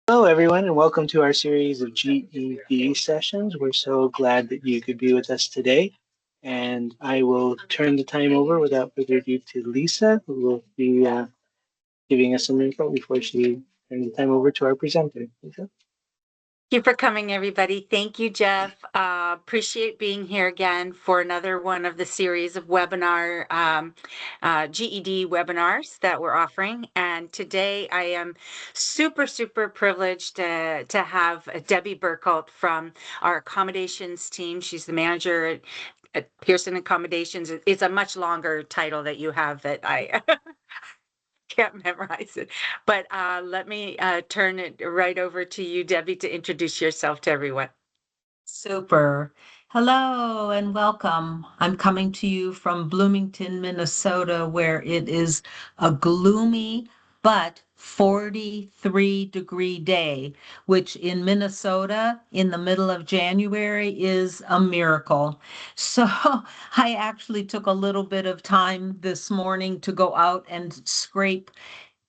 Hello, everyone, and welcome to our series of GED sessions. We're so glad that you could be with us today. And I will turn the time over without further ado to Lisa, who will be giving us some info before she turns the time over to our presenter. Lisa? Thank you for coming, everybody. Thank you, Jeff. Appreciate being here again for another one of the series of GED webinars that we're offering. And today I am super privileged to have Debbie Burkholdt from our accommodations team. She's the manager at Pearson Accommodations. It's a much longer title that you have that I can't memorize it. But let me turn it right over to you, Debbie, to introduce yourself to everyone. Super. Hello and welcome. I'm coming to you from Bloomington, Minnesota, where it is a gloomy but 43-degree day, which in Minnesota in the middle of January is a miracle. So I actually took a little bit of time this morning to go out and scrape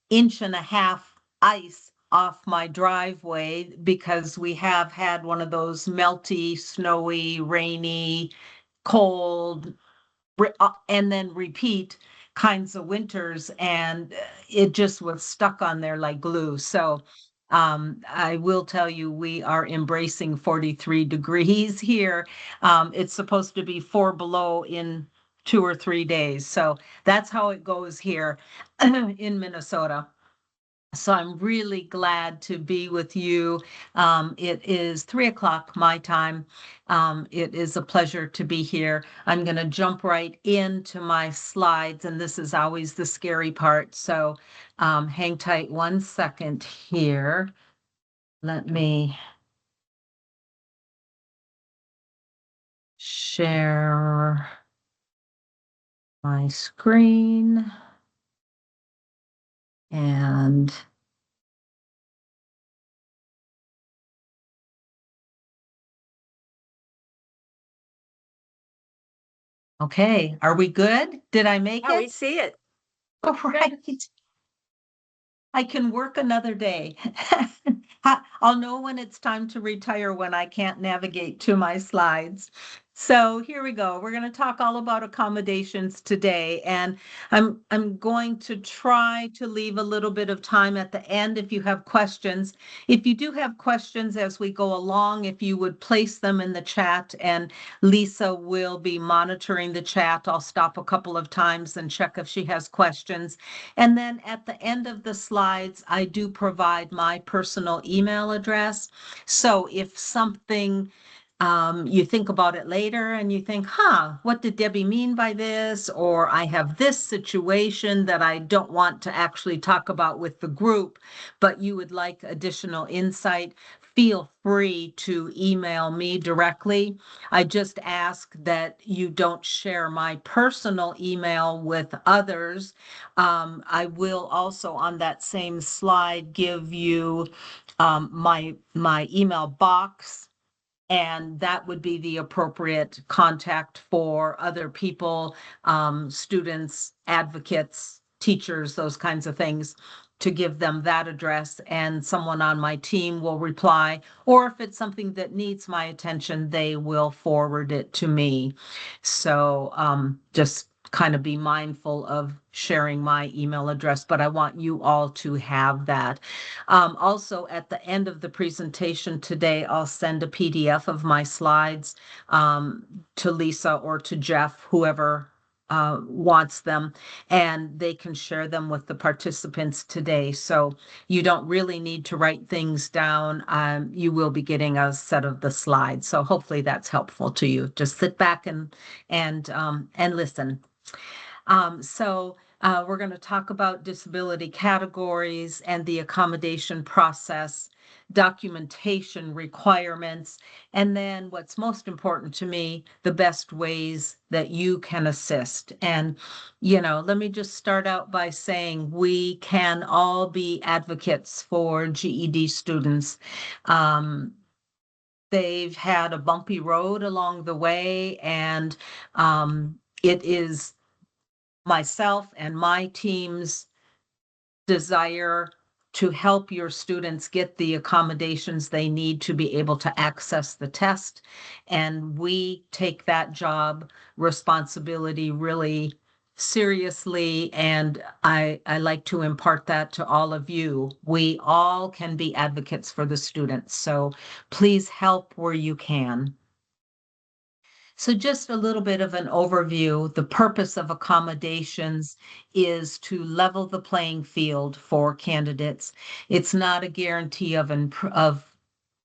inch and a half ice off my driveway because we have had one of those melty, snowy, rainy, cold, and then repeat kinds of winters, and it just was stuck on there like glue. So I will tell you, we are embracing 43 degrees here. It's supposed to be 4 below in 2 or 3 days. So that's how it goes here in Minnesota. So I'm really glad to be with you. It is 3 o'clock my time. It is a pleasure to be here. I'm going to jump right into my slides, and this is always the scary part. So hang tight 1 second here. Let me share my screen and okay, are we good? Did I make Yeah, we it? see it. All right. I can work another day. I'll know when it's time to retire when I can't navigate to my slides. So here we go. We're going to talk all about accommodations today, and I'm going to try to leave a little bit of time at the end if you have questions. If you do have questions as we go along, if you would place them in the chat, and Lisa will be monitoring the chat. I'll stop a couple of times and check if she has questions. And then at the end of the slides, I do provide my personal email address. So if something you think about it later and you think, what did Debbie mean by this? Or I have this situation that I don't want to actually talk about with the group, but you would like additional insight, feel free to email me directly. I just ask that you don't share my personal email with others. I will also on that same slide give you my email box, and that would be the appropriate contact for other people, students, advocates, teachers, those kinds of things, to give them that address, and someone on my team will reply. Or if it's something that needs my attention, they will forward it to me. So just kind of be mindful of sharing my email address, but I want you all to have that. Also, at the end of the presentation today, I'll send a PDF of my slides to Lisa or to Jeff, whoever wants them, and they can share them with the participants today. So you don't really need to write things down. You will be getting a set of the slides. So hopefully that's helpful to you. Just sit back and listen. We're going to talk about disability categories and the accommodation process, documentation requirements, and then what's most important to me, the best ways that you can assist. And, let me just start out by saying we can all be advocates for GED students. They've had a bumpy road along the way, and it is myself and my team's desire to help your students get the accommodations they need to be able to access the test. And we take that job responsibility really seriously, and I like to impart that to all of you. We all can be advocates for the students, so please help where you can. So just a little bit of an overview. The purpose of accommodations is to level the playing field for candidates. It's not a guarantee of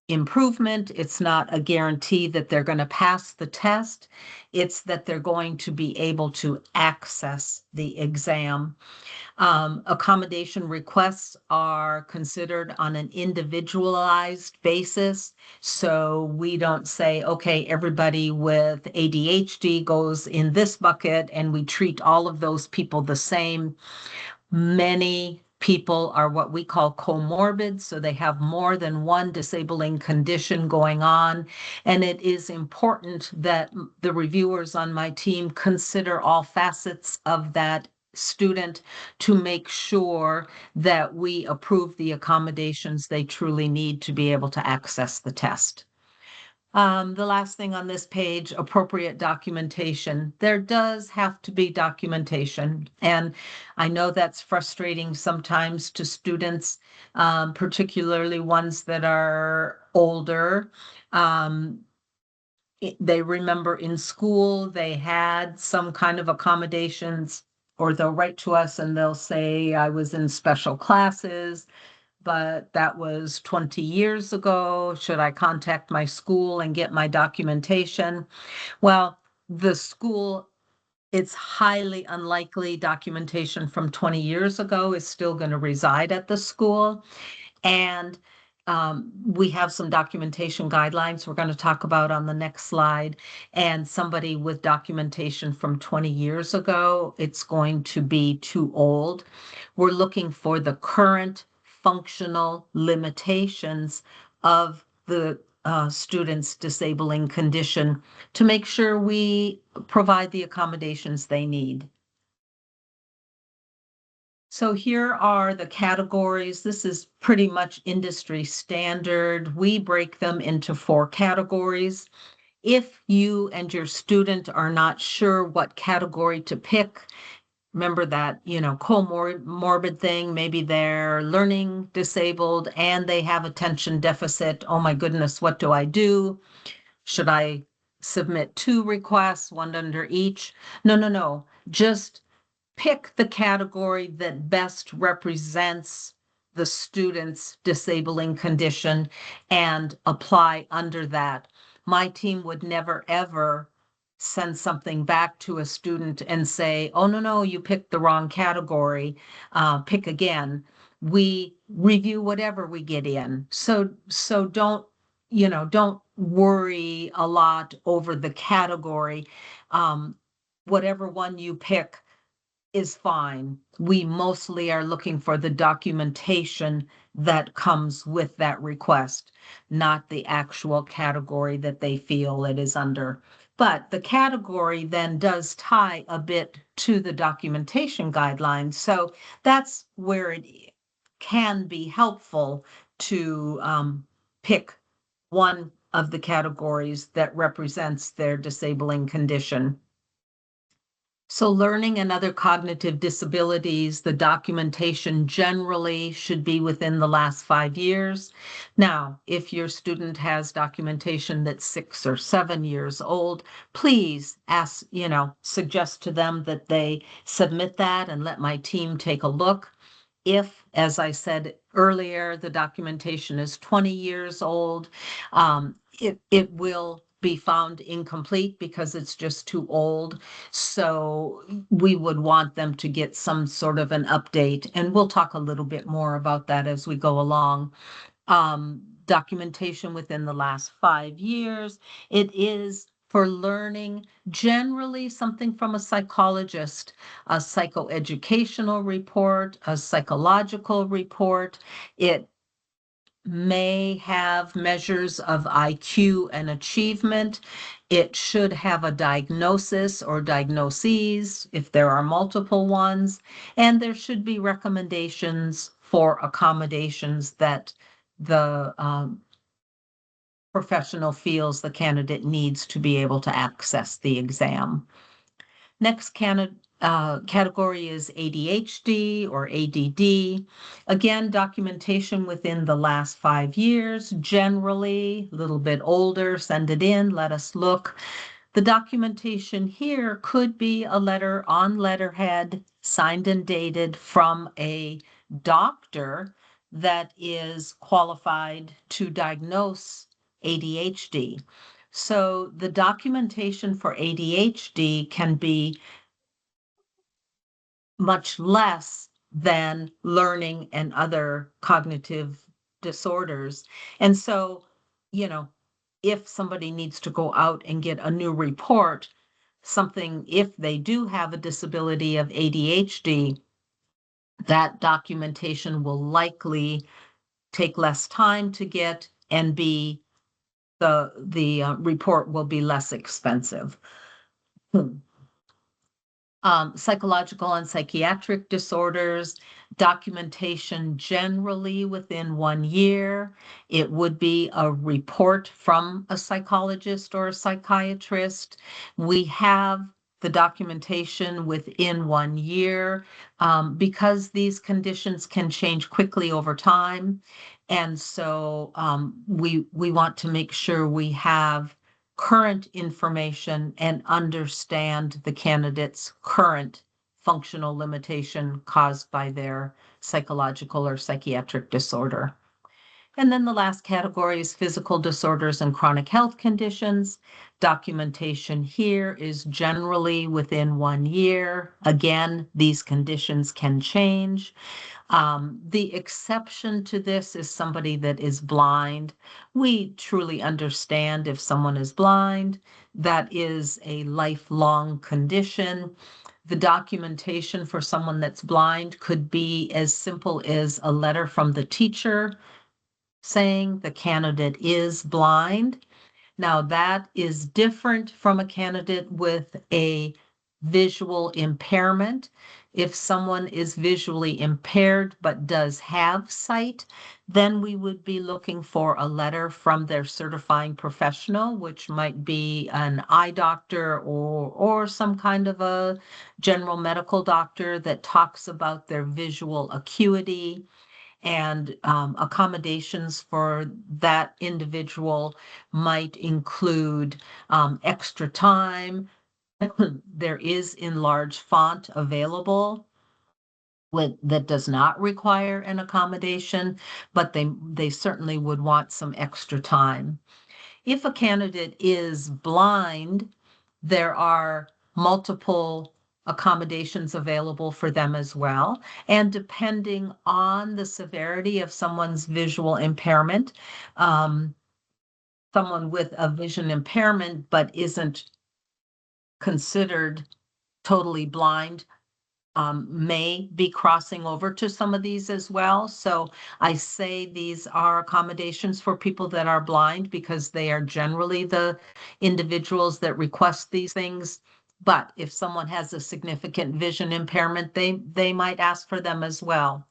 improvement. It's not a guarantee that they're going to pass the test. It's that they're going to be able to access the exam. Accommodation requests are considered on an individualized basis. So we don't say, okay, everybody with ADHD goes in this bucket and we treat all of those people the same. Many people are what we call comorbid, so they have more than one disabling condition going on. And it is important that the reviewers on my team consider all facets of that student to make sure that we approve the accommodations they truly need to be able to access the test. The last thing on this page, appropriate documentation. There does have to be documentation. And I know that's frustrating sometimes to students, particularly ones that are older. They remember in school they had some kind of accommodations, or they'll write to us and they'll say, I was in special classes, but that was 20 years ago. Should I contact my school and get my documentation? Well, the school, it's highly unlikely documentation from 20 years ago is still going to reside at the school. And we have some documentation guidelines we're going to talk about on the next slide. And somebody with documentation from 20 years ago, it's going to be too old. We're looking for the current functional limitations of the student's disabling condition to make sure we provide the accommodations they need. So here are the categories. This is pretty much industry standard. We break them into 4 categories. If you and your student are not sure what category to pick, remember that, comorbid thing, maybe they're learning disabled and they have attention deficit. Oh my goodness, what do I do? Should I submit 2 requests, one under each? No. Just pick the category that best represents the student's disabling condition and apply under that. My team would never, ever send something back to a student and say, oh, no, you picked the wrong category, pick again. We review whatever we get in. So don't worry a lot over the category. Whatever one you pick is fine. We mostly are looking for the documentation that comes with that request, not the actual category that they feel it is under. But the category then does tie a bit to the documentation guidelines. So that's where it can be helpful to pick one of the categories that represents their disabling condition. So learning and other cognitive disabilities, the documentation generally should be within the last 5 years. Now, if your student has documentation that's 6 or 7 years old, please suggest to them that they submit that and let my team take a look. If, as I said earlier, the documentation is 20 years old, it will be found incomplete because it's just too old. So we would want them to get some sort of an update, and we'll talk a little bit more about that as we go along. Documentation within the last 5 years. It is for learning, generally something from a psychologist, a psychoeducational report, a psychological report. It may have measures of IQ and achievement. It should have a diagnosis or diagnoses if there are multiple ones, and there should be recommendations for accommodations that the professional feels the candidate needs to be able to access the exam. Next category is ADHD or ADD. Again, documentation within the last 5 years, generally a little bit older, send it in, let us look. The documentation here could be a letter on letterhead, signed and dated from a doctor that is qualified to diagnose ADHD. So the documentation for ADHD can be much less than learning and other cognitive disorders. And so, you know, if somebody needs to go out and get a new report, something, if they do have a disability of ADHD, that documentation will likely take less time to get and be the report will be less expensive. Psychological and psychiatric disorders, documentation generally within 1 year. It would be a report from a psychologist or a psychiatrist. We have the documentation within 1 year because these conditions can change quickly over time. And so we want to make sure we have current information and understand the candidate's current functional limitation caused by their psychological or psychiatric disorder. And then the last category is physical disorders and chronic health conditions. Documentation here is generally within 1 year. Again, these conditions can change. The exception to this is somebody that is blind. We truly understand if someone is blind, that is a lifelong condition. The documentation for someone that's blind could be as simple as a letter from the teacher saying the candidate is blind. Now, that is different from a candidate with a visual impairment. If someone is visually impaired but does have sight, then we would be looking for a letter from their certifying professional, which might be an eye doctor or some kind of a general medical doctor that talks about their visual acuity and accommodations for that individual might include extra time. There is enlarged font available that does not require an accommodation, but they certainly would want some extra time. If a candidate is blind, there are multiple accommodations available for them as well. And depending on the severity of someone's visual impairment, someone with a vision impairment but isn't considered totally blind may be crossing over to some of these as well. So I say these are accommodations for people that are blind because they are generally the individuals that request these things. But if someone has a significant vision impairment, they might ask for them as well.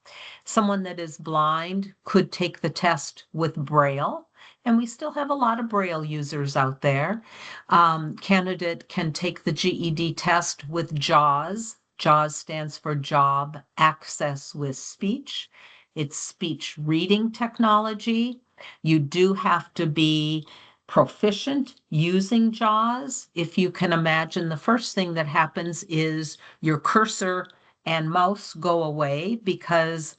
Someone that is blind could take the test with Braille. And we still have a lot of Braille users out there. Candidate can take the GED test with JAWS. JAWS stands for Job Access with Speech. It's speech reading technology. You do have to be proficient using JAWS. If you can imagine, the first thing that happens is your cursor and mouse go away because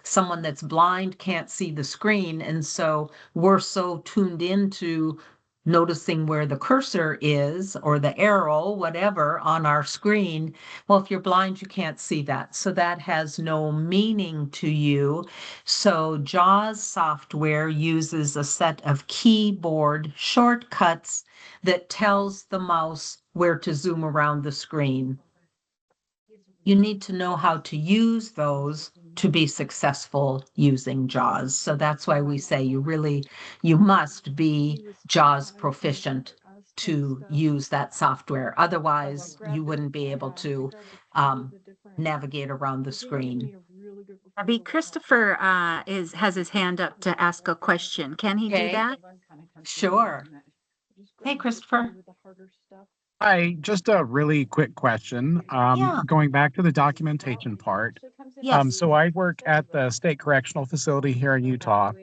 someone that's blind can't see the screen. And so we're so tuned into noticing where the cursor is or the arrow, whatever, on our screen. Well, if you're blind, you can't see that. So that has no meaning to you. So JAWS software uses a set of keyboard shortcuts that tells the mouse where to zoom around the screen. You need to know how to use those to be successful using JAWS. So that's why we say you must be JAWS proficient to use that software. Otherwise, you wouldn't be able to navigate around the screen. Abby, Christopher has his hand up to ask a question. Can he do Okay. that? Sure. Hey, Christopher. Hi, just a really quick question. Yeah. Going back to the documentation part. Yes. So I work at the state correctional facility here in Utah.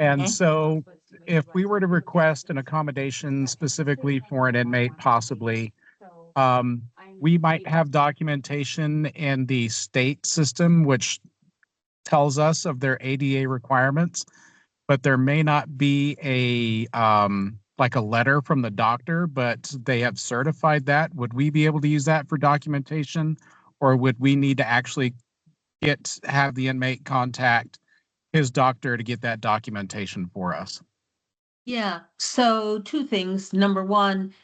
And Okay. so if we were to request an accommodation specifically for an inmate, possibly, um, we might have documentation in the state system, which tells us of their ADA requirements, but there may not be a like a letter from the doctor, but they have certified that. Would we be able to use that for documentation, or would we need to actually have the inmate contact his doctor to get that documentation for us? Yeah. So two things. Number one,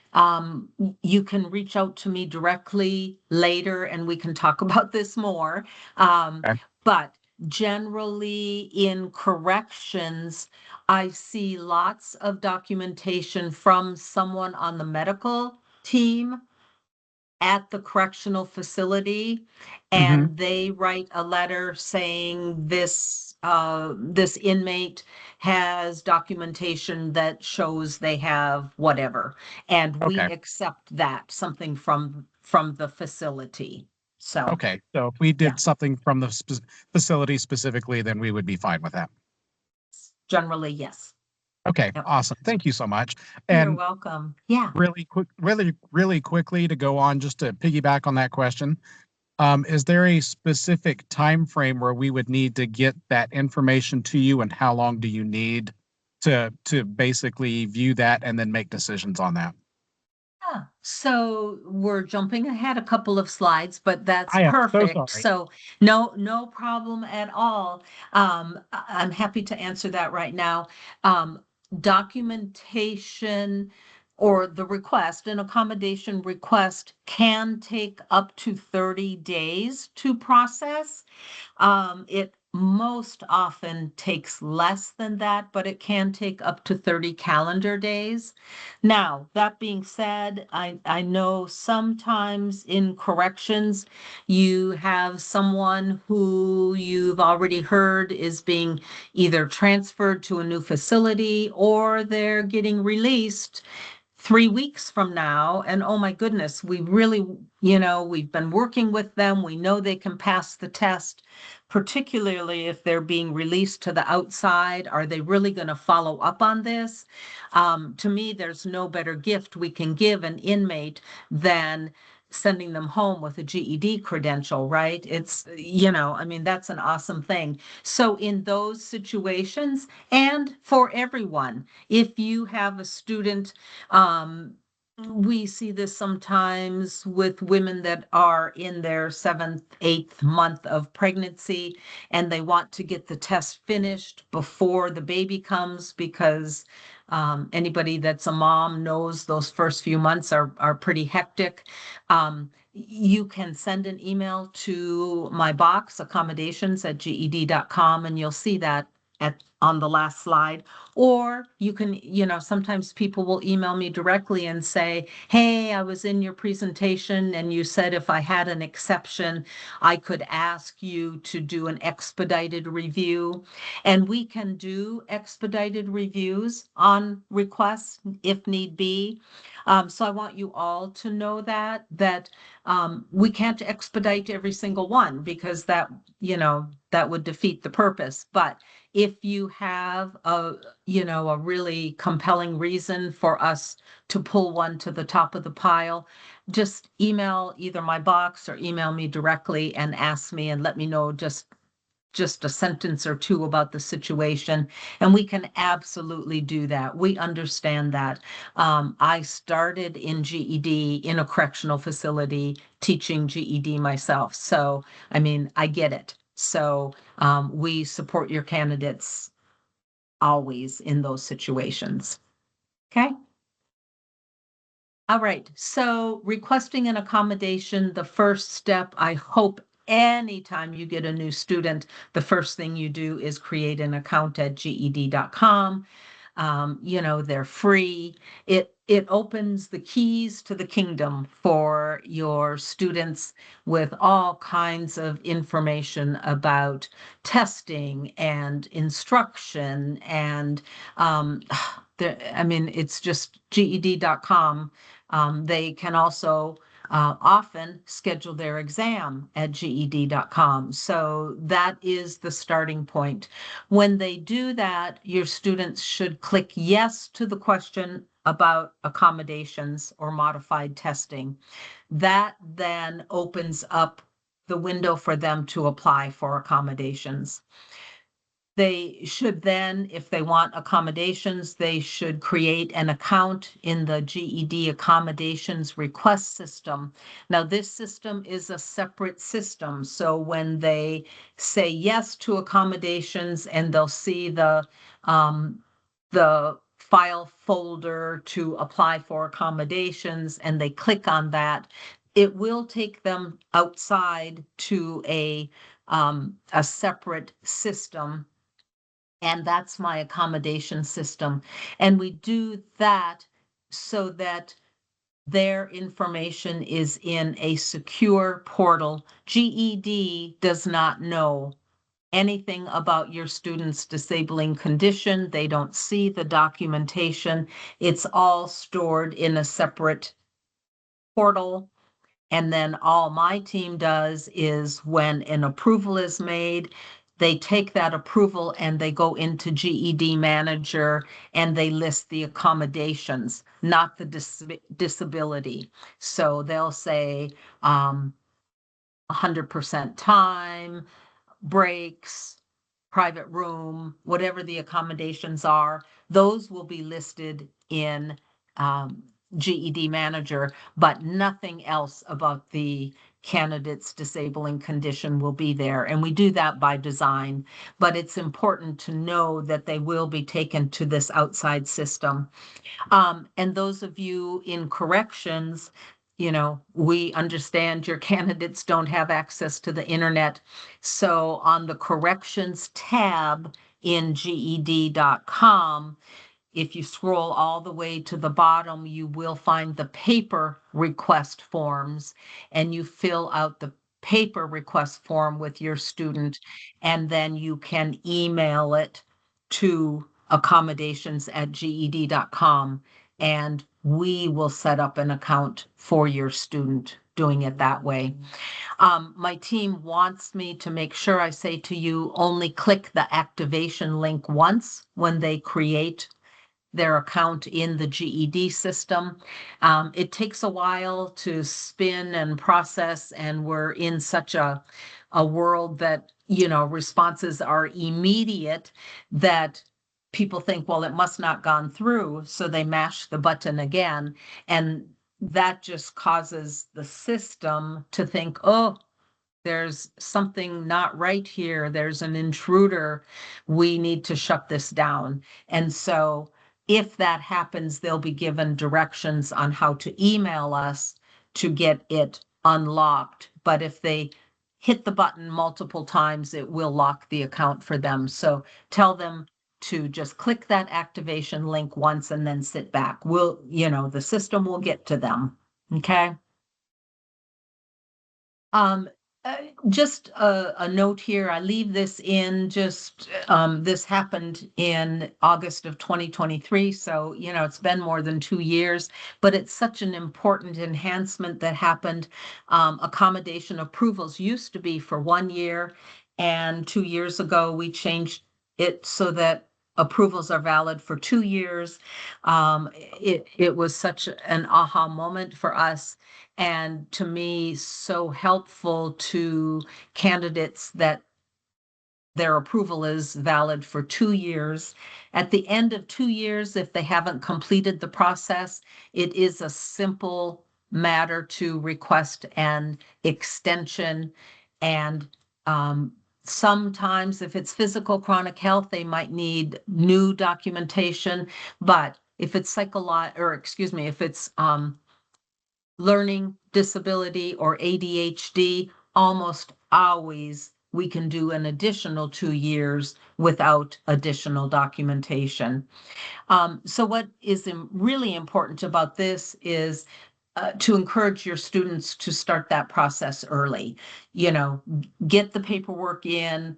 you can reach out to me directly later and we can talk about this more. Um, Okay. but generally in corrections, I see lots of documentation from someone on the medical team at the correctional facility, Hmm. and they write a letter saying this inmate has documentation that shows they have whatever, and we Okay. accept that, something from the facility. So, Okay. So if we yeah, did something from the facility specifically, then we would be fine with that. generally, yes. Okay. Yep. Awesome. Thank you so much. You're And welcome. Yeah. really quickly to go on, just to piggyback on that question. Is there a specific time frame where we would need to get that information to you, and how long do you need to basically view that and then make decisions on that? Yeah, so we're jumping ahead a couple of slides, but that's I am so perfect. sorry. So no problem at all. I'm happy to answer that right now. Um, Documentation or the request, an accommodation request can take up to 30 days to process. It most often takes less than that, but it can take up to 30 calendar days. Now, that being said, I know sometimes in corrections, you have someone who you've already heard is being either transferred to a new facility or they're getting released 3 weeks from now. And oh my goodness, we really, we've been working with them. We know they can pass the test, particularly if they're being released to the outside. Are they really going to follow up on this? To me, there's no better gift we can give an inmate than sending them home with a GED credential, right? I mean, that's an awesome thing. So in those situations, and for everyone, if you have a student, we see this sometimes with women that are in their 7th, 8th month of pregnancy, and they want to get the test finished before the baby comes because anybody that's a mom knows those first few months are pretty hectic. You can send an email to my box, accommodations@ged.com, and you'll see that on the last slide. Or you can, sometimes people will email me directly and say, hey, I was in your presentation and you said if I had an exception, I could ask you to do an expedited review. And we can do expedited reviews on requests if need be. So I want you all to know that we can't expedite every single one because that would defeat the purpose. But if you have a really compelling reason for us to pull one to the top of the pile, just email either my box or email me directly and ask me and let me know just a sentence or two about the situation, and we can absolutely do that. We understand that. I started in GED in a correctional facility teaching GED myself, so I mean, I get it. So we support your candidates always in those situations. Okay. All right, so requesting an accommodation, the first step, I hope anytime you get a new student, the first thing you do is create an account at GED.com. They're free. It opens the keys to the kingdom for your students with all kinds of information about testing and instruction and it's just GED.com. They can also often schedule their exam at GED.com. So that is the starting point. When they do that, your students should click yes to the question about accommodations or modified testing. That then opens up the window for them to apply for accommodations. They should then, if they want accommodations, they should create an account in the GED Accommodations request system. Now, this system is a separate system. So when they say yes to accommodations and they'll see the file folder to apply for accommodations and they click on that, it will take them outside to a separate system, and that's my accommodation system. And we do that so that their information is in a secure portal. GED does not know anything about your student's disabling condition. They don't see the documentation. It's all stored in a separate portal. And then all my team does is when an approval is made, they take that approval and they go into GED Manager and they list the accommodations, not the disability. So they'll say 100% time, breaks, private room, whatever the accommodations are, those will be listed in GED Manager, but nothing else about the candidate's disabling condition will be there. And we do that by design, but it's important to know that they will be taken to this outside system. And those of you in corrections, we understand your candidates don't have access to the internet. So on the corrections tab in GED.com, if you scroll all the way to the bottom, you will find the paper request forms, and you fill out the paper request form with your student, and then you can email it to accommodations@ged.com, and we will set up an account for your student doing it that way. My team wants me to make sure I say to you, only click the activation link once when they create their account in the GED system. It takes a while to spin and process, and we're in such a world that, responses are immediate, that people think, well, it must not gone through, so they mash the button again, and that just causes the system to think, oh, there's something not right here. There's an intruder. We need to shut this down. And so if that happens, they'll be given directions on how to email us to get it unlocked. But if they hit the button multiple times, it will lock the account for them. So tell them to just click that activation link once and then sit back. The system will get to them. Okay. Um, just a note here, I leave this in this happened in August of 2023. So, it's been more than 2 years, but it's such an important enhancement that happened. Accommodation approvals used to be for 1 year, and 2 years ago, we changed it so that approvals are valid for 2 years. It was such an aha moment for us, and to me, so helpful to candidates that their approval is valid for 2 years. At the end of 2 years, if they haven't completed the process, it is a simple matter to request an extension. And sometimes if it's physical chronic health, they might need new documentation. But if it's if it's learning disability or ADHD, almost always we can do an additional 2 years without additional documentation. So what is really important about this is to encourage your students to start that process early. Get the paperwork in,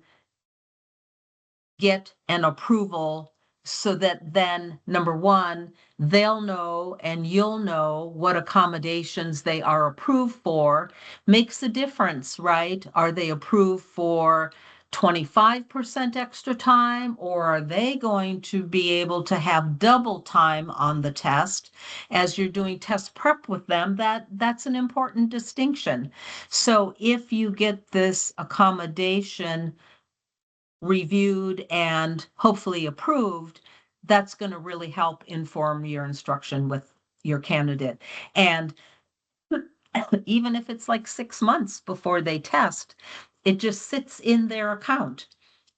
get an approval, so that then, number one, they'll know and you'll know what accommodations they are approved for. Makes a difference, right? Are they approved for 25% extra time, or are they going to be able to have double time on the test as you're doing test prep with them? That's an important distinction. So if you get this accommodation reviewed and hopefully approved, that's going to really help inform your instruction with your candidate. And even if it's like 6 months before they test, it just sits in their account.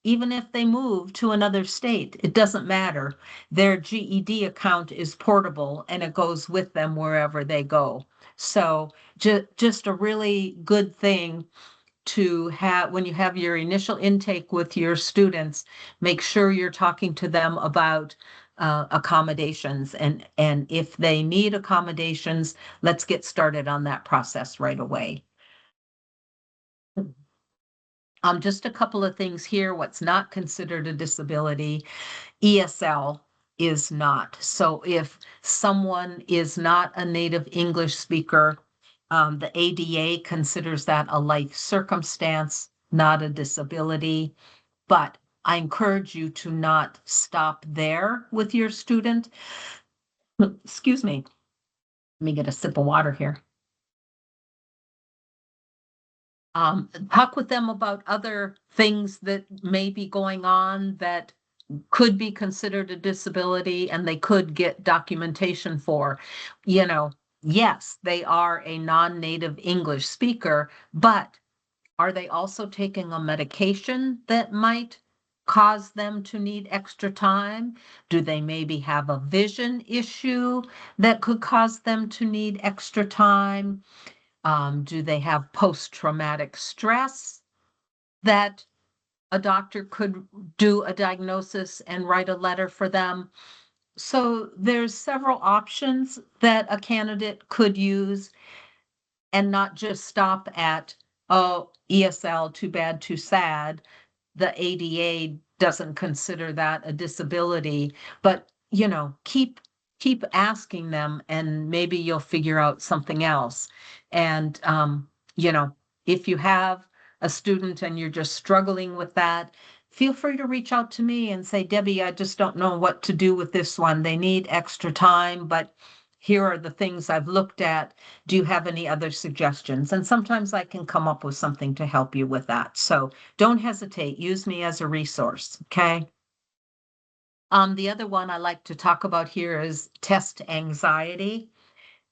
Even if they move to another state, it doesn't matter. Their GED account is portable and it goes with them wherever they go. So just a really good thing to have when you have your initial intake with your students. Make sure you're talking to them about accommodations, and if they need accommodations, let's get started on that process right away. Just a couple of things here. What's not considered a disability, ESL is not. So if someone is not a native English speaker, the ADA considers that a life circumstance, not a disability. But I encourage you to not stop there with your student. Excuse me. Let me get a sip of water here. Talk with them about other things that may be going on that could be considered a disability and they could get documentation for. Yes, they are a non-native English speaker, but are they also taking a medication that might cause them to need extra time? Do they maybe have a vision issue that could cause them to need extra time? Do they have post-traumatic stress that a doctor could do a diagnosis and write a letter for them? So there's several options that a candidate could use, and not just stop at, oh, ESL, too bad, too sad. The ADA doesn't consider that a disability, but keep asking them, and maybe you'll figure out something else. And if you have a student and you're just struggling with that, feel free to reach out to me and say, Debbie, I just don't know what to do with this one. They need extra time, but here are the things I've looked at. Do you have any other suggestions? And sometimes I can come up with something to help you with that. So don't hesitate. Use me as a resource, okay? The other one I like to talk about here is test anxiety.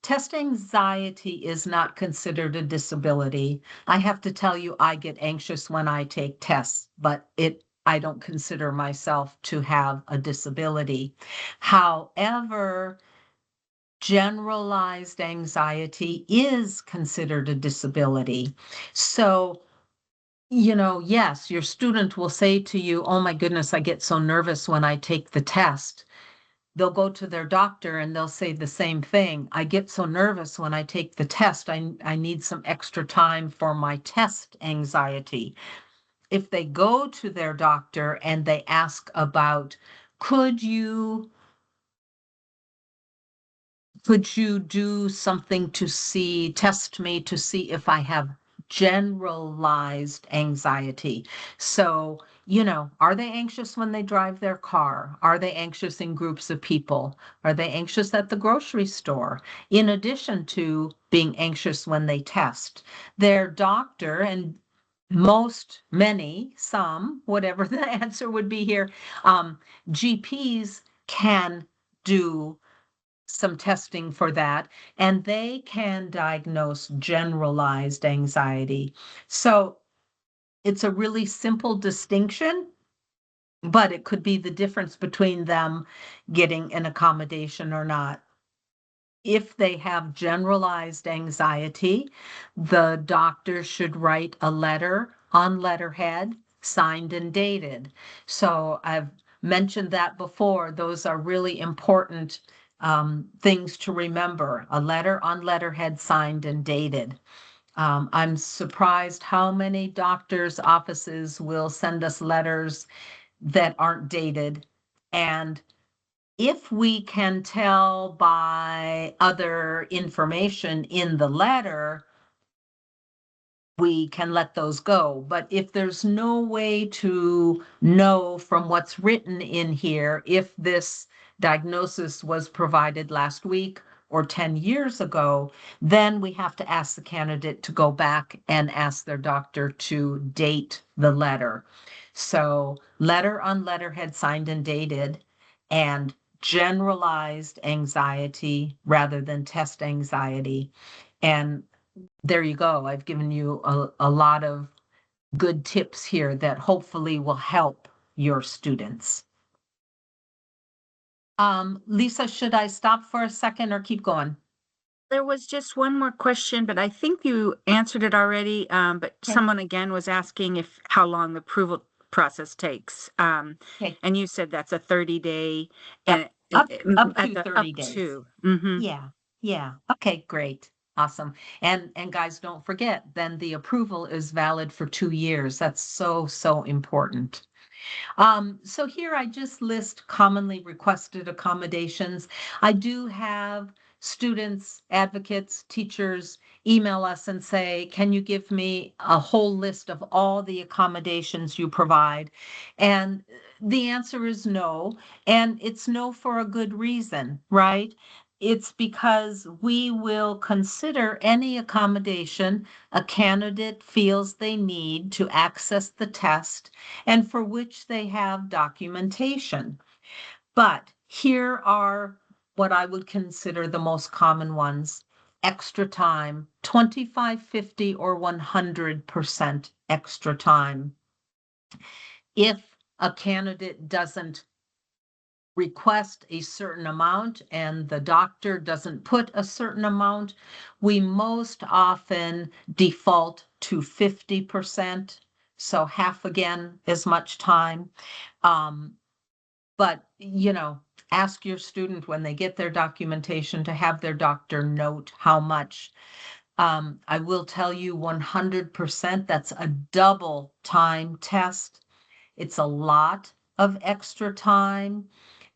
Test anxiety is not considered a disability. I have to tell you, I get anxious when I take tests, but I don't consider myself to have a disability. However, generalized anxiety is considered a disability. So, yes, your student will say to you, oh my goodness, I get so nervous when I take the test. They'll go to their doctor and they'll say the same thing. I get so nervous when I take the test. I need some extra time for my test anxiety. If they go to their doctor and they ask about, could you do something to test me to see if I have generalized anxiety? So, are they anxious when they drive their car? Are they anxious in groups of people? Are they anxious at the grocery store? In addition to being anxious when they test, their doctor, and some, whatever the answer would be here, GPs can do some testing for that, and they can diagnose generalized anxiety. So it's a really simple distinction, but it could be the difference between them getting an accommodation or not. If they have generalized anxiety, the doctor should write a letter on letterhead, signed and dated. So I've mentioned that before. Those are really important things to remember. A letter on letterhead, signed and dated. I'm surprised how many doctors' offices will send us letters that aren't dated. And if we can tell by other information in the letter, we can let those go. But if there's no way to know from what's written in here if this diagnosis was provided last week or 10 years ago, then we have to ask the candidate to go back and ask their doctor to date the letter. So letter on letterhead, signed and dated, and generalized anxiety rather than test anxiety. And there you go. I've given you a lot of good tips here that hopefully will help your students. Lisa, should I stop for a second or keep going? There was just one more question, but I think you answered it already. But Okay. someone again was asking if how long the approval process takes. Okay. And you said that's a 30-day Yep. and Up at to the 30 up days. to. Yeah. Yeah. Okay, great. Awesome. And guys, don't forget, then the approval is valid for 2 years. That's so important. So here I just list commonly requested accommodations. I do have students, advocates, teachers email us and say, can you give me a whole list of all the accommodations you provide? And the answer is no. And it's no for a good reason, right? It's because we will consider any accommodation a candidate feels they need to access the test and for which they have documentation. But here are what I would consider the most common ones. Extra time, 25, 50, or 100% extra time. If a candidate doesn't request a certain amount and the doctor doesn't put a certain amount, we most often default to 50%. So half again as much time. But, ask your student when they get their documentation to have their doctor note how much. I will tell you 100%, that's a double time test. It's a lot of extra time.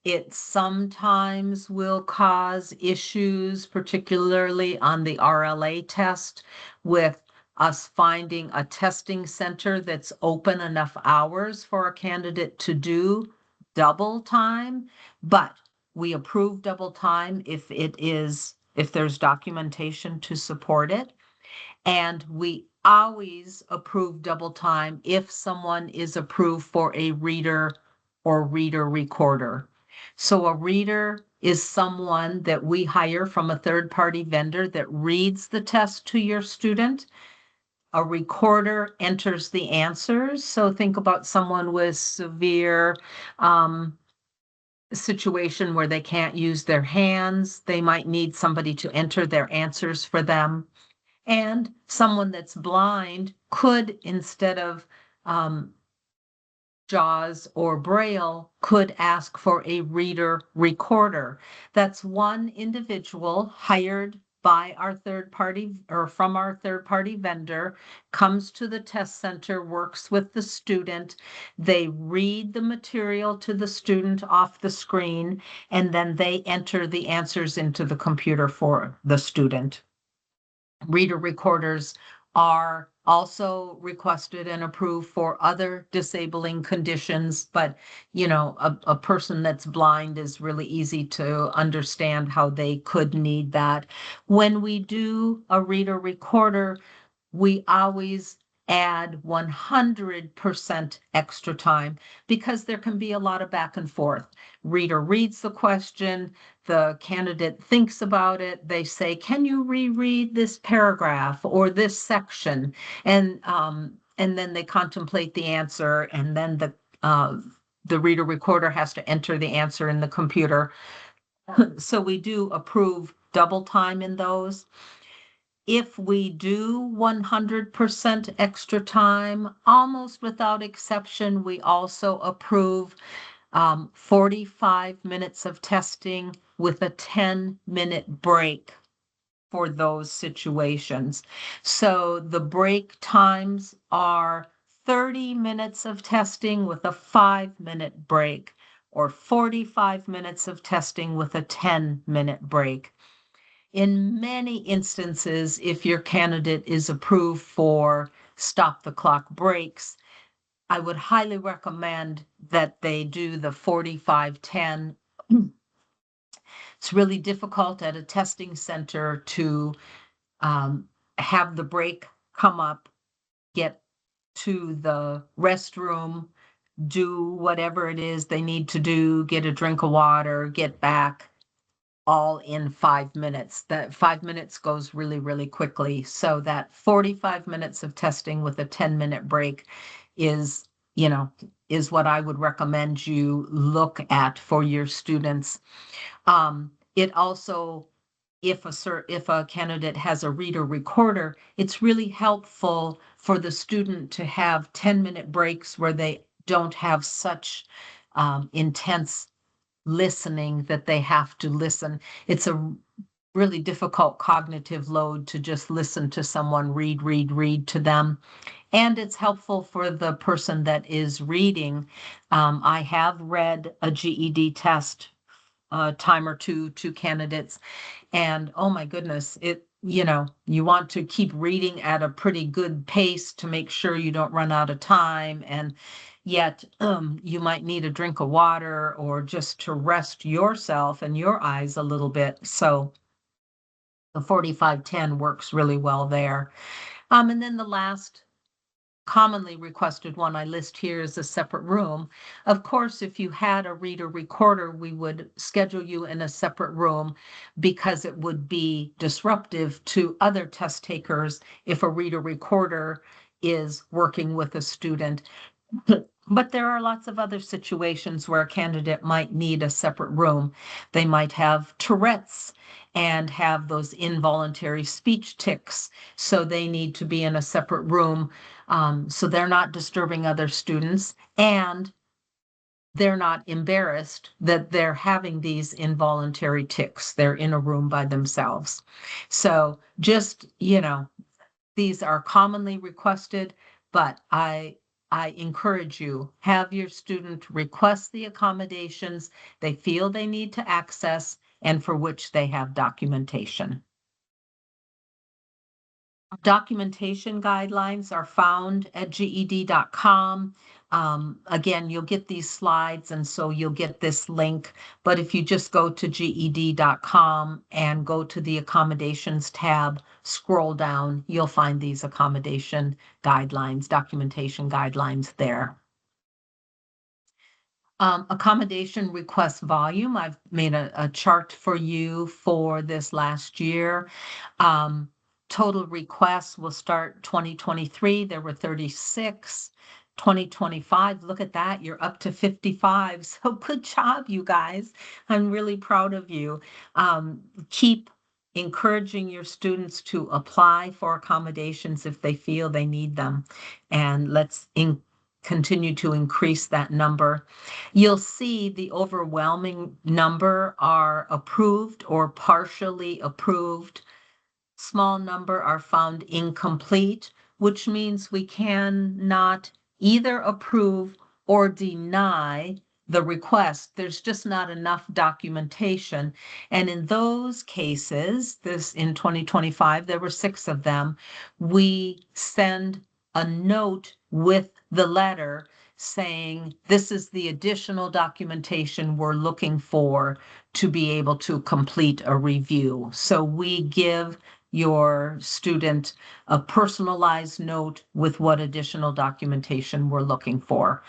It sometimes will cause issues, particularly on the RLA test, with us finding a testing center that's open enough hours for a candidate to do double time. But we approve double time if there's documentation to support it. And we always approve double time if someone is approved for a reader or reader recorder. So a reader is someone that we hire from a third-party vendor that reads the test to your student. A recorder enters the answers. So think about someone with severe situation where they can't use their hands. They might need somebody to enter their answers for them. And someone that's blind could, instead of JAWS or Braille, could ask for a reader recorder. That's one individual hired by our third party or from our third party vendor, comes to the test center, works with the student. They read the material to the student off the screen, and then they enter the answers into the computer for the student. Reader recorders are also requested and approved for other disabling conditions, but a person that's blind is really easy to understand how they could need that. When we do a reader recorder, we always add 100% extra time because there can be a lot of back and forth. Reader reads the question, the candidate thinks about it, they say, can you reread this paragraph or this section? And then they contemplate the answer, and then the reader recorder has to enter the answer in the computer. So we do approve double time in those. If we do 100% extra time, almost without exception, we also approve 45 minutes of testing with a 10-minute break for those situations. So the break times are 30 minutes of testing with a 5-minute break, or 45 minutes of testing with a 10-minute break. In many instances, if your candidate is approved for stop the clock breaks, I would highly recommend that they do the 45-10. It's really difficult at a testing center to have the break come up, get to the restroom, do whatever it is they need to do, get a drink of water, get back, all in 5 minutes. That 5 minutes goes really, really quickly. So that 45 minutes of testing with a 10-minute break is, is what I would recommend you look at for your students. It also, if a candidate has a reader recorder, it's really helpful for the student to have 10-minute breaks where they don't have such intense listening that they have to listen. It's a really difficult cognitive load to just listen to someone read to them. And it's helpful for the person that is reading. I have read a GED test time or two to candidates, and oh my goodness, you want to keep reading at a pretty good pace to make sure you don't run out of time, and yet you might need a drink of water or just to rest yourself and your eyes a little bit. So the 45-10 works really well there. And then the last commonly requested one I list here is a separate room. Of course, if you had a reader recorder, we would schedule you in a separate room because it would be disruptive to other test takers if a reader recorder is working with a student. But there are lots of other situations where a candidate might need a separate room. They might have Tourette's and have those involuntary speech tics, so they need to be in a separate room, so they're not disturbing other students and they're not embarrassed that they're having these involuntary tics. They're in a room by themselves. So just, these are commonly requested, but I encourage you, have your student request the accommodations they feel they need to access and for which they have documentation. Documentation guidelines are found at GED.com. Again, you'll get these slides, and so you'll get this link. But if you just go to GED.com and go to the accommodations tab, scroll down, you'll find these accommodation guidelines, documentation guidelines there. Accommodation request volume. I've made a chart for you for this last year. Total requests will start 2023. There were 36. 2025, look at that, you're up to 55. So good job, you guys. I'm really proud of you. Keep encouraging your students to apply for accommodations if they feel they need them. And let's continue to increase that number. You'll see the overwhelming number are approved or partially approved. Small number are found incomplete, which means we cannot either approve or deny the request. There's just not enough documentation. And in those cases, in 2025, there were 6 of them, we send a note with the letter saying, this is the additional documentation we're looking for to be able to complete a review. So we give your student a personalized note with what additional documentation we're looking for.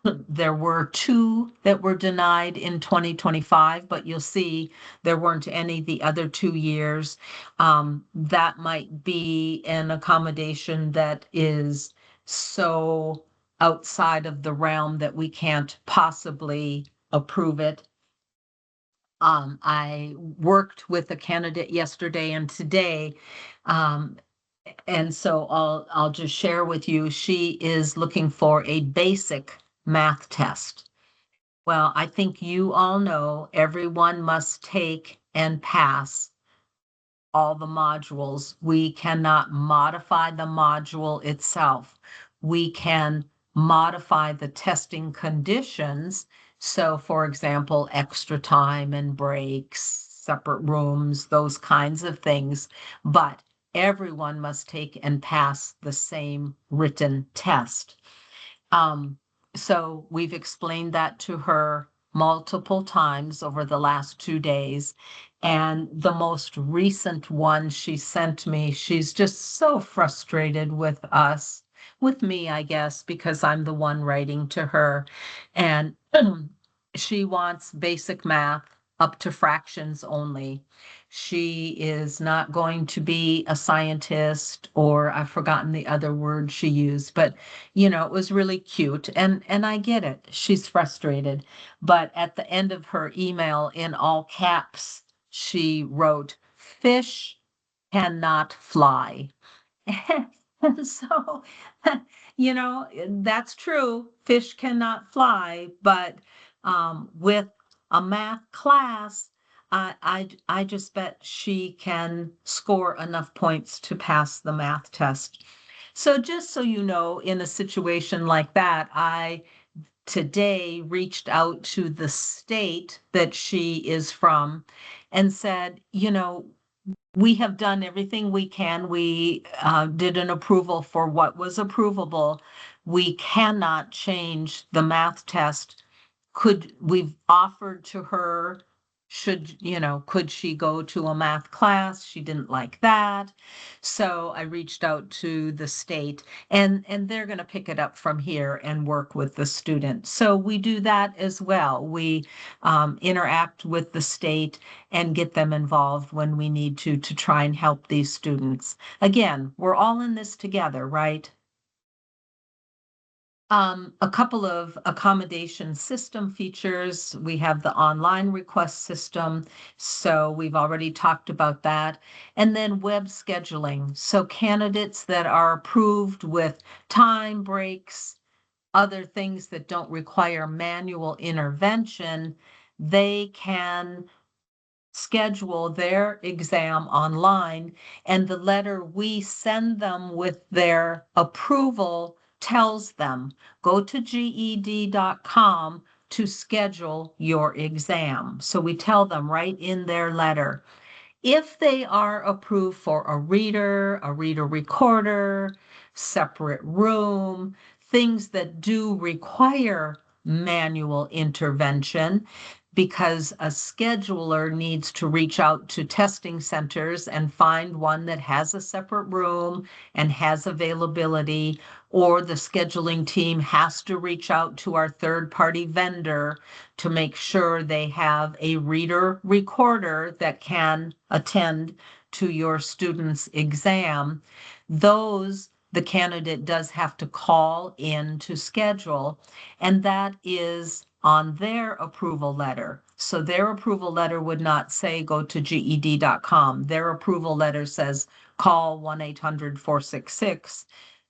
There were 2 that were denied in 2025, but you'll see there weren't any the other 2 years. That might be an accommodation that is so outside of the realm that we can't possibly approve it. I worked with a candidate yesterday and today, and so I'll just share with you. She is looking for a basic math test. Well, I think you all know everyone must take and pass all the modules. We cannot modify the module itself. We can modify the testing conditions. So, for example, extra time and breaks, separate rooms, those kinds of things. But everyone must take and pass the same written test. Um, so we've explained that to her multiple times over the last 2 days. And the most recent one she sent me, she's just so frustrated with us, with me, I guess, because I'm the one writing to her. And she wants basic math up to fractions only. She is not going to be a scientist, or I've forgotten the other word she used, but it was really cute. And I get it. She's frustrated. But at the end of her email in all caps, she wrote, "Fish cannot fly." And so, that's true. Fish cannot fly, but with a math class, I just bet she can score enough points to pass the math test. So just so you know, in a situation like that, I today reached out to the state that she is from and said, we have done everything we can. We did an approval for what was approvable. We cannot change the math test. We've offered to her, could she go to a math class? She didn't like that. So I reached out to the state, and they're going to pick it up from here and work with the student. So we do that as well. We interact with the state and get them involved when we need to try and help these students. Again, we're all in this together, right? A couple of accommodation system features. We have the online request system, so we've already talked about that. And then web scheduling. So candidates that are approved with time breaks, other things that don't require manual intervention, they can schedule their exam online, and the letter we send them with their approval tells them, go to GED.com to schedule your exam. So we tell them right in their letter. If they are approved for a reader recorder, separate room, things that do require manual intervention, because a scheduler needs to reach out to testing centers and find one that has a separate room and has availability, or the scheduling team has to reach out to our third-party vendor to make sure they have a reader recorder that can attend to your student's exam. Those the candidate does have to call in to schedule, and that is on their approval letter. So their approval letter would not say go to GED.com. Their approval letter says call 1-800-466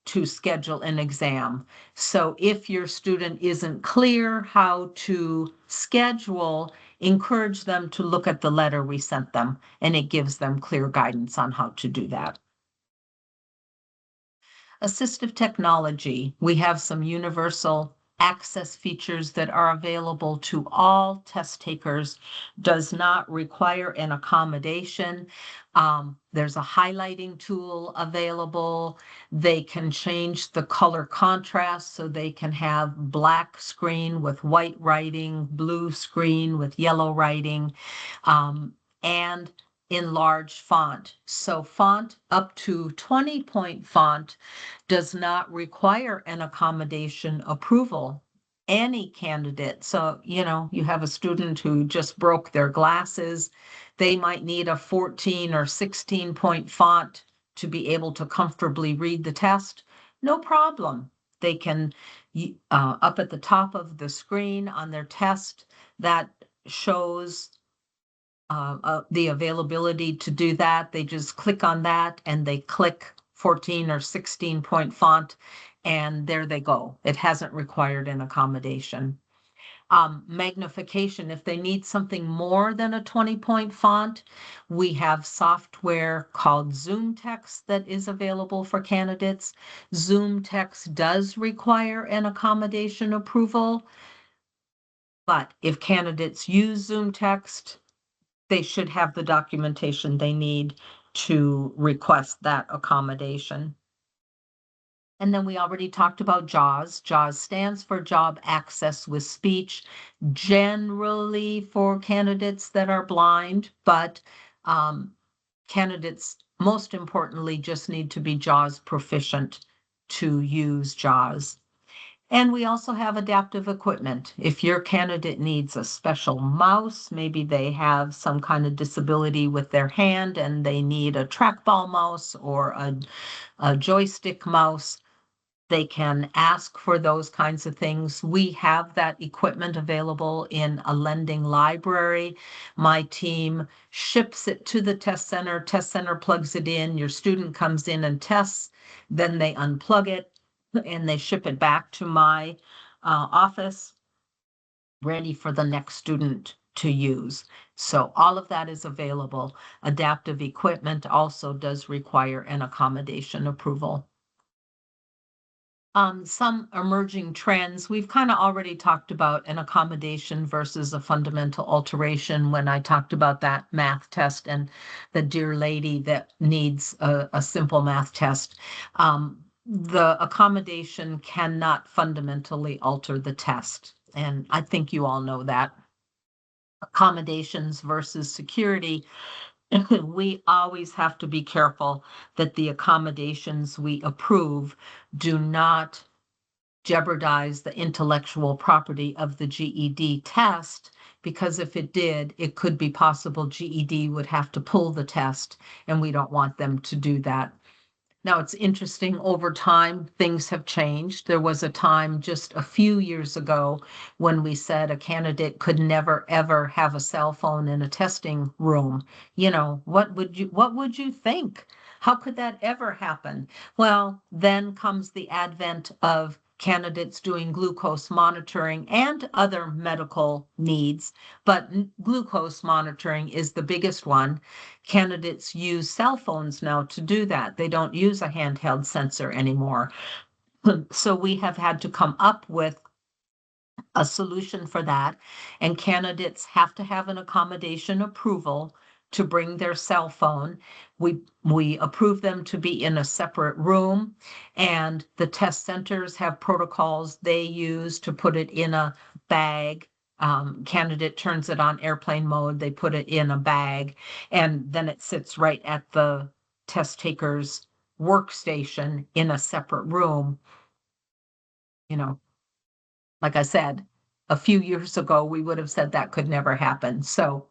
to schedule an exam. So if your student isn't clear how to schedule, encourage them to look at the letter we sent them, and it gives them clear guidance on how to do that. Assistive technology, we have some universal access features that are available to all test takers, does not require an accommodation. There's a highlighting tool available. They can change the color contrast so they can have black screen with white writing, blue screen with yellow writing, and in large font. So font up to 20-point font does not require an accommodation approval. Any candidate, so you have a student who just broke their glasses, they might need a 14 or 16-point font to be able to comfortably read the test. No problem. They can, up at the top of the screen on their test, that shows the availability to do that. They just click on that and they click 14 or 16 point font, and there they go. It hasn't required an accommodation. Magnification, if they need something more than a 20-point font, we have software called Zoom Text that is available for candidates. Zoom Text does require an accommodation approval, but if candidates use Zoom Text, they should have the documentation they need to request that accommodation. And then we already talked about JAWS. JAWS stands for Job Access with Speech, generally for candidates that are blind, but candidates, most importantly, just need to be JAWS proficient to use JAWS. And we also have adaptive equipment. If your candidate needs a special mouse, maybe they have some kind of disability with their hand and they need a trackball mouse or a joystick mouse, they can ask for those kinds of things. We have that equipment available in a lending library. My team ships it to the test center. Test center plugs it in. Your student comes in and tests. Then they unplug it and they ship it back to my office, ready for the next student to use. So all of that is available. Adaptive equipment also does require an accommodation approval. Some emerging trends, we've kind of already talked about an accommodation versus a fundamental alteration when I talked about that math test and the dear lady that needs a simple math test. The accommodation cannot fundamentally alter the test. And I think you all know that. Accommodations versus security, we always have to be careful that the accommodations we approve do not jeopardize the intellectual property of the GED test, because if it did, it could be possible GED would have to pull the test, and we don't want them to do that. Now, it's interesting, over time, things have changed. There was a time just a few years ago when we said a candidate could never, ever have a cell phone in a testing room. You know, what would you think? How could that ever happen? Well, then comes the advent of candidates doing glucose monitoring and other medical needs, but glucose monitoring is the biggest one. Candidates use cell phones now to do that. They don't use a handheld sensor anymore. So we have had to come up with a solution for that, and candidates have to have an accommodation approval to bring their cell phone. We approve them to be in a separate room, and the test centers have protocols they use to put it in a bag. Candidate turns it on airplane mode, they put it in a bag, and then it sits right at the test taker's workstation in a separate room. You know, like I said, a few years ago, we would have said that could never happen. So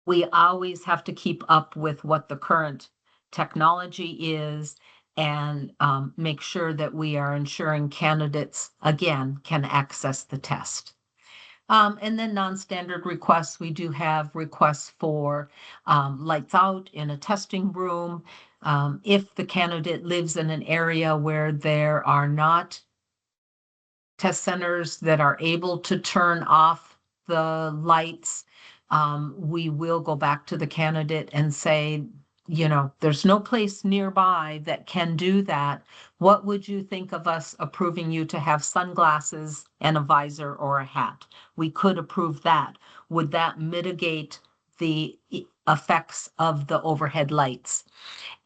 we always have to keep up with what the current technology is, and make sure that we are ensuring candidates, again, can access the test. And then non-standard requests, we do have requests for lights out in a testing room. If the candidate lives in an area where there are not test centers that are able to turn off the lights, we will go back to the candidate and say, you know, there's no place nearby that can do that. What would you think of us approving you to have sunglasses and a visor or a hat? We could approve that. Would that mitigate the effects of the overhead lights?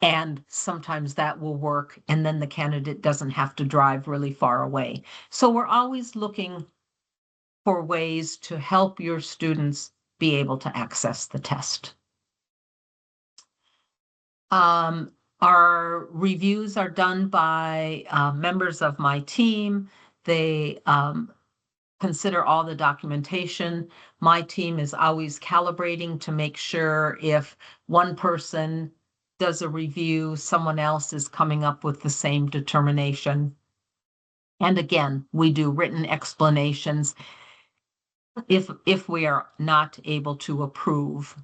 And sometimes that will work, and then the candidate doesn't have to drive really far away. So we're always looking for ways to help your students be able to access the test. Our reviews are done by members of my team. They consider all the documentation. My team is always calibrating to make sure if one person does a review, someone else is coming up with the same determination. And again, we do written explanations. if we are not able to approve.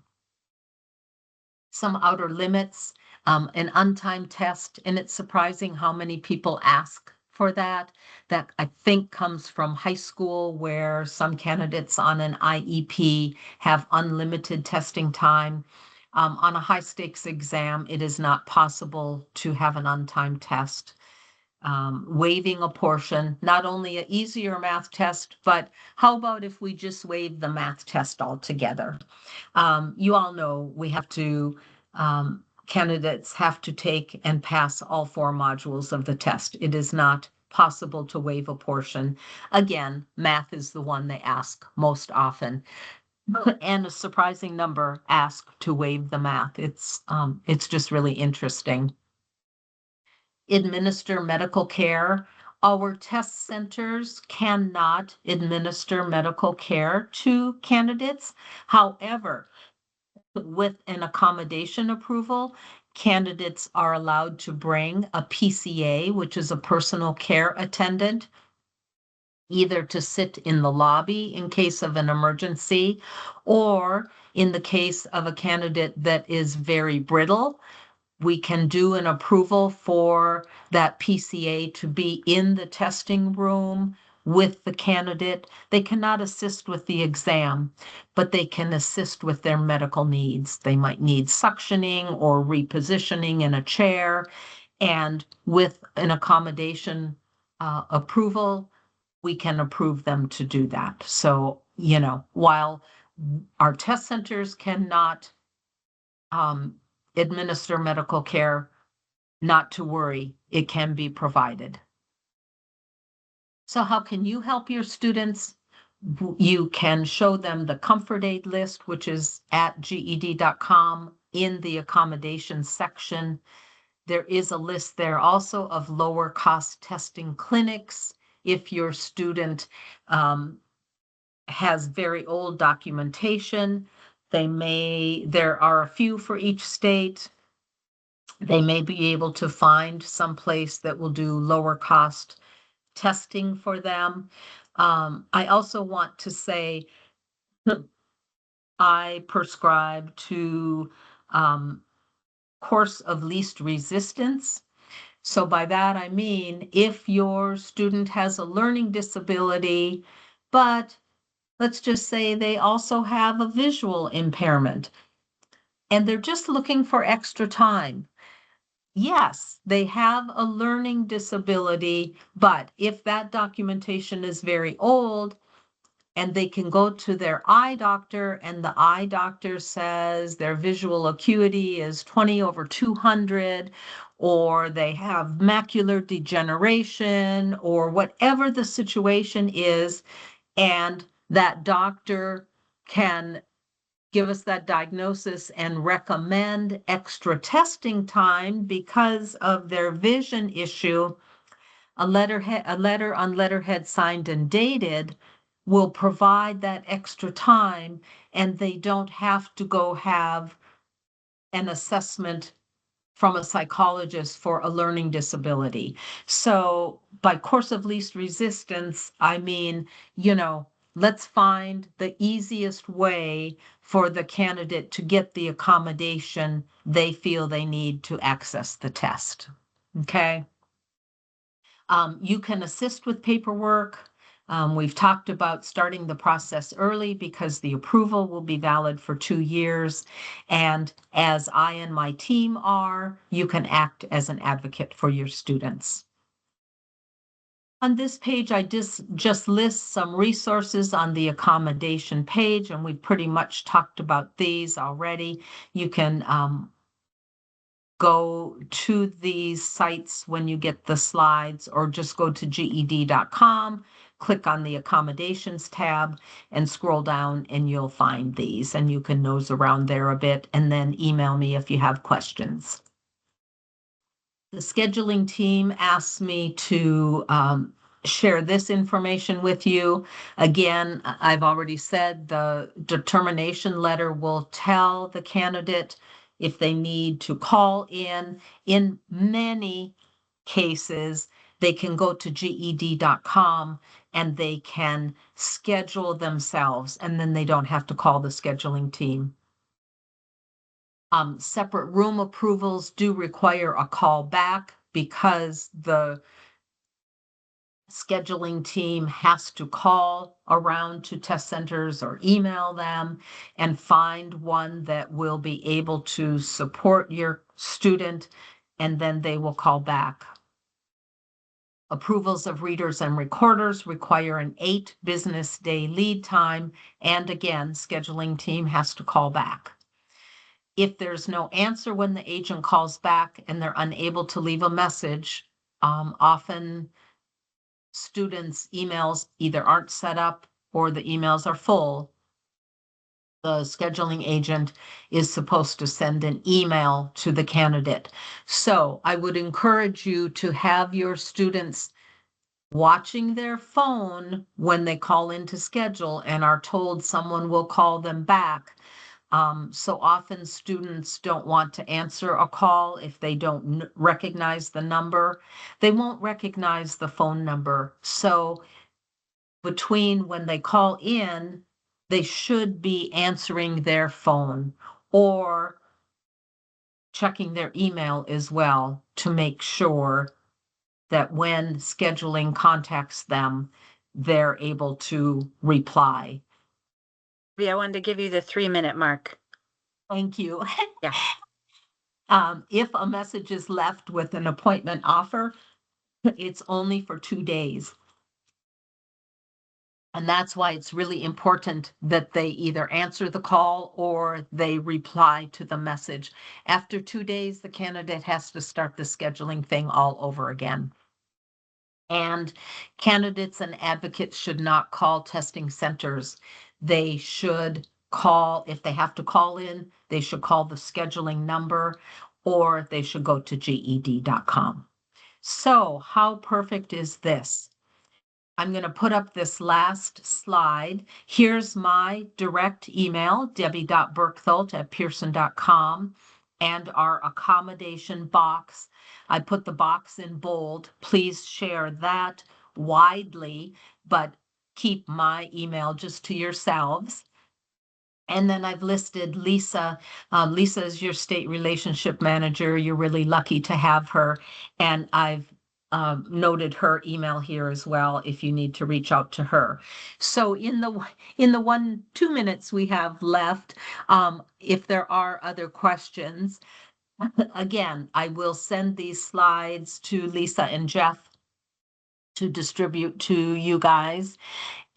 Some outer limits, an untimed test, and it's surprising how many people ask for that. That I think comes from high school, where some candidates on an IEP have unlimited testing time. On a high stakes exam, it is not possible to have an untimed test. Waiving a portion, not only an easier math test, but how about if we just waive the math test altogether? You all know we have to, candidates have to take and pass all 4 modules of the test. It is not possible to waive a portion. Again, math is the one they ask most often. And a surprising number ask to waive the math. It's just really interesting. Administer medical care. Our test centers cannot administer medical care to candidates. However, with an accommodation approval, candidates are allowed to bring a PCA, which is a personal care attendant, either to sit in the lobby in case of an emergency, or in the case of a candidate that is very brittle, we can do an approval for that PCA to be in the testing room with the candidate. They cannot assist with the exam, but they can assist with their medical needs. They might need suctioning or repositioning in a chair. And with an accommodation approval, we can approve them to do that. So, while our test centers cannot administer medical care, not to worry, it can be provided. So how can you help your students? You can show them the comfort aid list, which is at GED.com in the accommodations section. There is a list there also of lower cost testing clinics. If your student has very old documentation, there are a few for each state. They may be able to find some place that will do lower cost testing for them. I also want to say I prescribe to course of least resistance. So by that I mean, if your student has a learning disability, but let's just say they also have a visual impairment, and they're just looking for extra time. Yes, they have a learning disability, but if that documentation is very old and they can go to their eye doctor and the eye doctor says their visual acuity is 20/200, or they have macular degeneration, or whatever the situation is, and that doctor can give us that diagnosis and recommend extra testing time because of their vision issue, a letter on letterhead signed and dated will provide that extra time, and they don't have to go have an assessment from a psychologist for a learning disability. So by course of least resistance, I mean, let's find the easiest way for the candidate to get the accommodation they feel they need to access the test. Okay. You can assist with paperwork. We've talked about starting the process early because the approval will be valid for 2 years. And as I and my team are, you can act as an advocate for your students. On this page, I just list some resources on the accommodation page, and we've pretty much talked about these already. You can go to these sites when you get the slides, or just go to GED.com, click on the accommodations tab, and scroll down and you'll find these, and you can nose around there a bit and then email me if you have questions. The scheduling team asked me to share this information with you. Again, I've already said the determination letter will tell the candidate if they need to call in. In many cases, they can go to GED.com and they can schedule themselves, and then they don't have to call the scheduling team. Separate room approvals do require a call back because the scheduling team has to call around to test centers or email them and find one that will be able to support your student, and then they will call back. Approvals of readers and recorders require an 8 business day lead time, and again, scheduling team has to call back. If there's no answer when the agent calls back and they're unable to leave a message, often students' emails either aren't set up or the emails are full. The scheduling agent is supposed to send an email to the candidate. So I would encourage you to have your students watching their phone when they call in to schedule and are told someone will call them back. So often students don't want to answer a call if they don't recognize the number. They won't recognize the phone number. So between when they call in, they should be answering their phone or checking their email as well to make sure that when scheduling contacts them, they're able to reply. I wanted to give you the 3-minute mark. Thank you. Yeah. If a message is left with an appointment offer, it's only for 2 days. And that's why it's really important that they either answer the call or they reply to the message. After 2 days, the candidate has to start the scheduling thing all over again. And candidates and advocates should not call testing centers. They should call, if they have to call in, they should call the scheduling number, or they should go to GED.com. So how perfect is this? I'm going to put up this last slide. Here's my direct email, debbie.berkthult@pearson.com, and our accommodation box. I put the box in bold. Please share that widely, but keep my email just to yourselves. And then I've listed Lisa. Lisa is your state relationship manager. You're really lucky to have her. And I've noted her email here as well if you need to reach out to her. So in the 2 minutes we have left, if there are other questions, again, I will send these slides to Lisa and Jeff to distribute to you guys.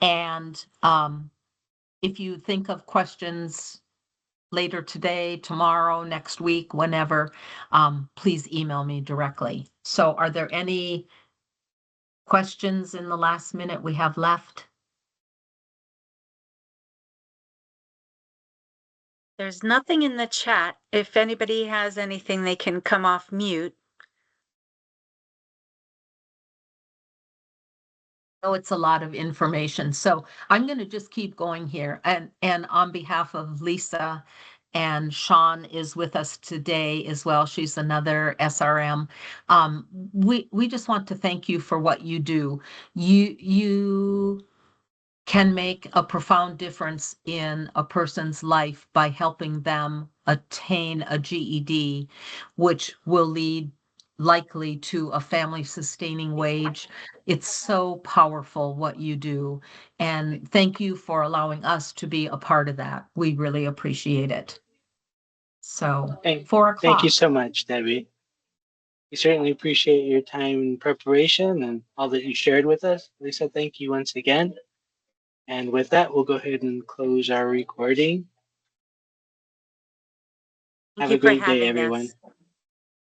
And if you think of questions later today, tomorrow, next week, whenever, please email me directly. So are there any questions in the last minute we have left? There's nothing in the chat. If anybody has anything, they can come off mute. Oh, it's a lot of information. So I'm going to just keep going here. And on behalf of Lisa, and Sean is with us today as well. She's another SRM. We just want to thank you for what you do. You can make a profound difference in a person's life by helping them attain a GED, which will lead likely to a family sustaining wage. It's so powerful what you do. And thank you for allowing us to be a part of that. We really appreciate it. So Thank, 4 thank you o'clock. so much, Debbie. We certainly appreciate your time and preparation and all that you shared with us. Lisa, thank you once again. And with that, we'll go ahead and close our recording. Thank Have a you for great day, having everyone. us.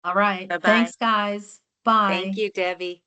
All right. Bye-bye. Thanks, guys. Bye. Thank you, Debbie.